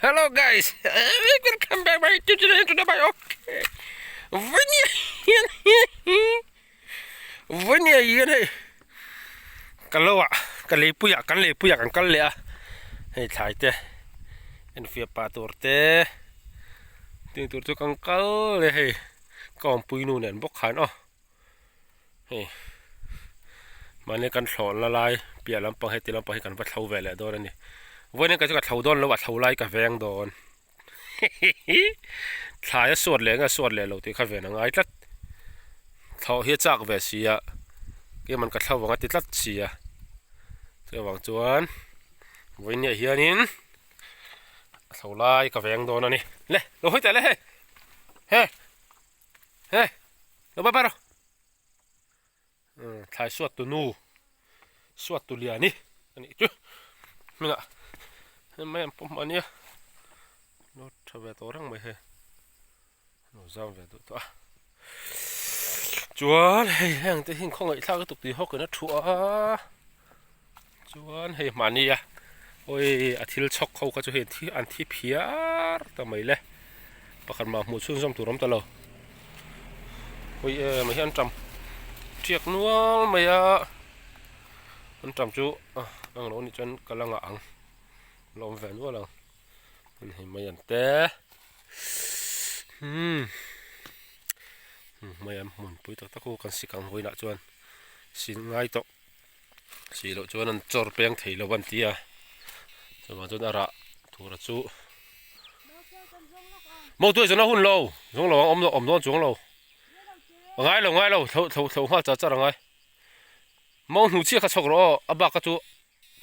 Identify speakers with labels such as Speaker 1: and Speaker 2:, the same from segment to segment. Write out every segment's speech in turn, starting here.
Speaker 1: Hello guys, welcome back to the bio. Vấn đề gì này? Cái lâu à, cái lê bùi à, cái lê à. Hey thay thế, anh phía ba tuổi thế, tiếng tuổi cho cái lê hey, còn bùi nụ nền bốc khán à. Hey, mà này cần sỏi la lai, bịa làm bằng hết tiền làm bằng hết cần bắt thâu về lại đó này. Vấn đề cái cho cái thâu đòn,แล้วbắt thâu lai cái vàng đòn. Thay sốt lẹ lâu thì cái vàng ngay tất. Thâu hết chắc về xí à, cái mình cái thâu vàng thì tất xí à. Cái vàng chuan, vấn đề hiện nín, thâu lai cái vàng đòn này. Lẹ, lâu hết rồi lẹ. Hey, lâu bắt bắt rồi. Thay sốt tu nu, sốt tu lian ní, này chứ. Mình ạ, mấy em pom anh nhá. Nó trở về tối răng mày hề, nó ra về tối tối. Chuan hề hàng tới hình không ngại sao cái tục gì hốc cái nó chua. Chuan hề mà nè, ôi athil chọc khâu cái chỗ hề thi ăn thi pia, tao mày lẽ, bắt cần mà một xuân xong tụi nó tao lâu. Ôi mày ăn trầm, triệt nuông mày à, ăn trầm chú, ăn nó đi chân cái lăng ngạng, làm về nữa là. Mày ăn té, mày ăn muốn bùi tao cô cần xịt càng hồi nãy chuan, xin ngay to, xịt lộ chuan ăn chor beng thấy lâuวันtí à, cho mà chuan ara, thu ra chú, mau tuổi cho nó hun lâu, giống lâu ôm nó giống lâu, ngay lâu, thâu hoa chả là ngay, mau hú chia khát chọc rồi, abba cái chú,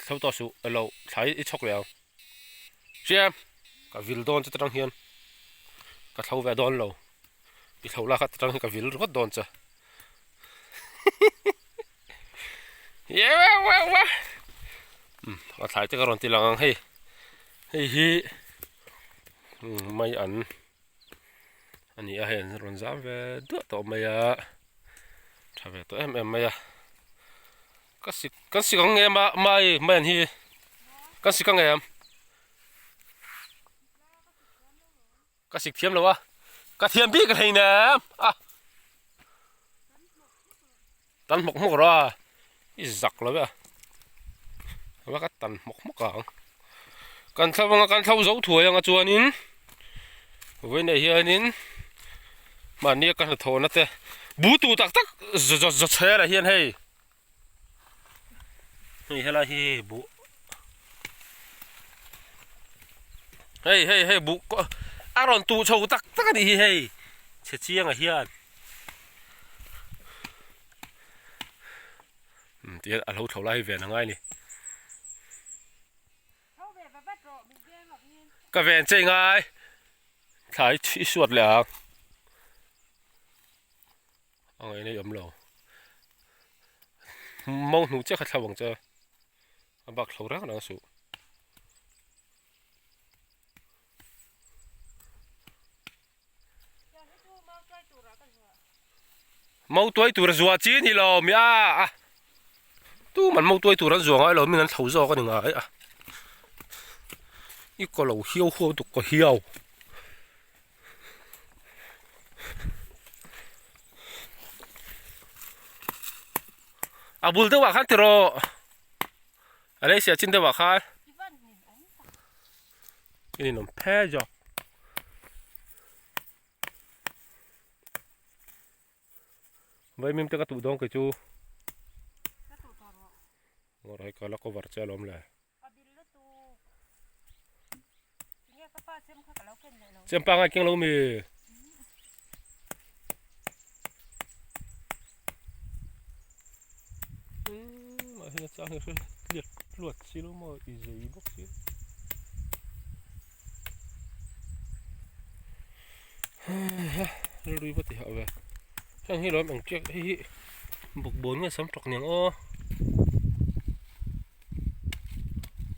Speaker 1: thâu to chú, lâu, thấy ít chọc liền, xem. Cái vil đòn cho trăng hiền, cái thâu về đòn lâu, cái thâu là cái trăng cái vil rất đòn chứ, wow, cái thái cái còn tiền lằng hey, mấy anh ấy hiện rồi giá về đỡ tao mày à, trả về tao em mày à, cái gì con em mà mày anh hi, cái gì con em. Cái xịt thiêm đâu à? Cái thiêm biết cái này nè. À. Tăn mọc rồi. Ý giặc rồi vậy. Và cái tăn mọc à. Cần thâu dấu thủa yang chuan in. Với này hiền in. Mà nia cái thổ nó thế. Bú tụ tắc giật xe là hiền hay. Hay là hi bú. Hey bú. Aron tu châu tắc đi hay, chết chiang à hiền, thì ăn lâu thầu lại về là ngay nè, cái về chơi ngay, thấy chỉ suốt lẹ, ông ấy này ấm lâu, mong nụ chắc khát bằng chưa, bạc thầu rác nó sụ. Mau tuổi tụi nó rùa chín thì lo mi à, tu mình mau tuổi tụi nó rùa ngay lo mình ăn thấu rùa cái này ngay à, ít có lâu hiu khô tụi có hiu, à bul tao vào khát thì rồi, ở đây sẽ chín tao vào khát, cái này nó phe rồi. Vậy mình cái tụ đông cái chú, ngồi đây cái là có vật chơi lắm lại. Xem pa ngay kiêng lâu mi. Mà hiện tại cái liệt luật xí nó mà ý gì bốc xí. Rồi bắt thì họ về. Sang hi đó bằng chiếc hi bục 4 người sống trọc nhàng ô,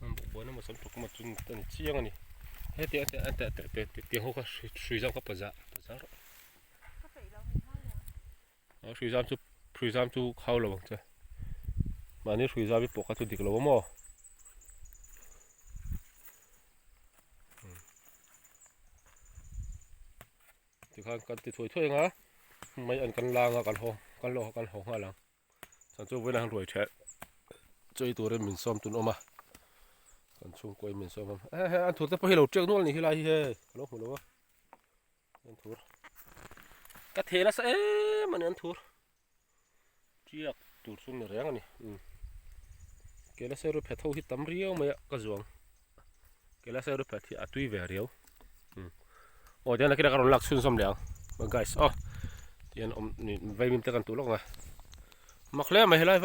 Speaker 1: bục 4 nó mà sống trọc mà chun tận chiang này, hết tiếng hô cái suy giam cái bờ dạ rồi, suy giam chú khâu rồi bằng chưa, mà nếu suy giam bị bọc cái chú địch lâu mà, thì kan ti thoi nga mai an kan la nga kan ho nga lang san chu vela han roi the choi tur min som tun oma kan chung koi min som an thur te po hilo trek nol ni hilai he lo mo lo an thur ka thela sa man an thur chiak tur sun ni reng ani kela se ru phe tho hi tam riau mai ka zuang kela se ru phe thi atui ve riau oh dia nak kira karon lak sun som liang guys oh tian om ni vai min te kan tu lok nga makle mai helai vai